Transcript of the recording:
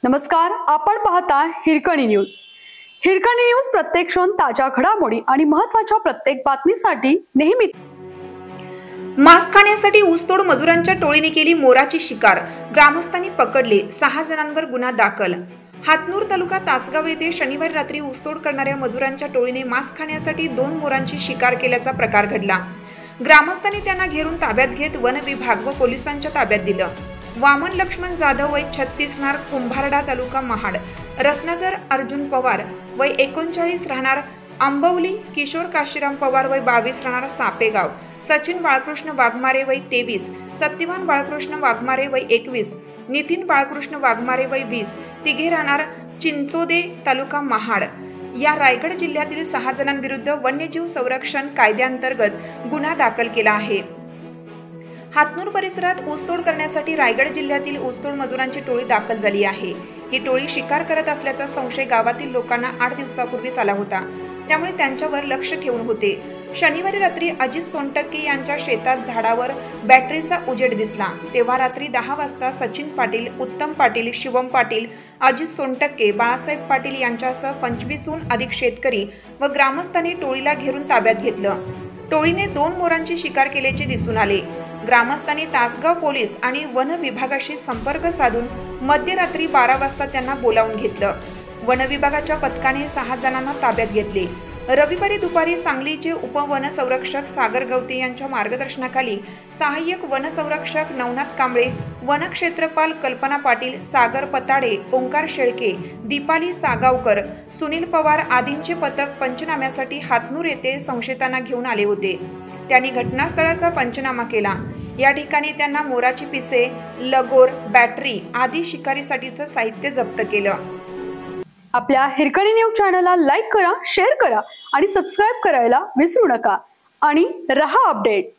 नमस्कार, आपण पाहता हिरकणी न्यूज। हिरकणी न्यूज प्रत्येक क्षण ताज्या घडामोडी आणि महत्त्वाच्या प्रत्येक बातमीसाठी नेहमी। मास्क खाण्यासाठी ऊसतोड मजुरांच्या टोळीने केली मोराची शिकार, ग्रामस्थांनी पकडले, 6 जणांवर गुन्हा दाखल। हातनूर तालुका तासगाव येथे शनिवारी रात्री ऊसतोड करणाऱ्या मजुरांच्या टोळीने मास्क खाण्यासाठी 2 मोरांची शिकार केल्याचा प्रकार घडला। ग्रामस्थांनी त्यांना घेरून ताब्यात घेत वन विभाग व पोलिसांच्या ताब्यात दिलं। वामन लक्ष्मण जाधव वय 36 राहणार कुंभारडा तालुका महाड, रत्नाकर अर्जुन पवार वय 39 राहणार आंबवली, किशोर काशीराम पवार वय 22 राहणार सापेगाव, सचिन बाळकृष्ण वाघमारे वय 23, सत्यवान बाळकृष्ण वाघमारे वय 21, नितीन बाळकृष्ण वाघमारे वय 20, तिघे राहणार चिंचोदे तालुका महाड या रायगड जिल्ह्यातील 6 जणांविरुद्ध वन्यजीव संरक्षण कायद्याअंतर्गत गुन्हा दाखल केला आहे। हातनूर परिसरात ऊसतोड करण्यासाठी रायगड जिल्ह्यातील ऊसतोड मजुरांची टोळी दाखल झाली आहे। ही टोळी शिकार करत असल्याचा संशय गावातील लोकांना 8 दिवसापूर्वीच आला होता, त्यामुळे त्यांच्यावर लक्ष ठेवून होते। शनिवारी रात्री अजित सोनटक्के यांच्या शेतात झाडावर बॅटरीचा उजेड दिसला, तेव्हा रात्री 10 वाजता सचिन पाटील, उत्तम पाटील, शिवम पाटील, अजित सोनटक्के, बाळासाहेब पाटील यांच्यासह 25हून अधिक शेतकरी व ग्रामस्थांनी टोळीला घेरून ताब्यात घेतलं। टोळीने 2 मोरांची शिकार केल्याचे दिसून आले। ग्रामस्थांनी तासगाव पोलीस आणि वन विभागाशी संपर्क साधून मध्यरात्री 12 वाजता त्यांना बोलावून घेतलं। वन विभागाच्या पथकाने 6 जणांना ताब्यात घेतले। रविवारी दुपारी सांगलीचे उपवनसंरक्षक सागर गवते यांच्या मार्गदर्शनाखाली सहाय्यक वनसंरक्षक नवनाथ कांबळे, वनक्षेत्रपाल कल्पना पाटील, सागर पताडे, ओंकार शेळके, दीपाली सागावकर, सुनील पवार आदींचे पथक पंचनाम्यासाठी हातनूर येथे संशयितांना घेऊन आले होते। त्यांनी घटनास्थळाचा पंचनामा केला। या ठिकाणी त्यांना मोराची पिसे, लगोर, बॅटरी आदी शिकारीसाठीचं साहित्य जप्त केलं। आपल्या हिरकणी न्यूज चॅनलला लाईक करा, शेअर करा आणि सबस्क्राइब करायला विसरू नका आणि रहा अपडेट।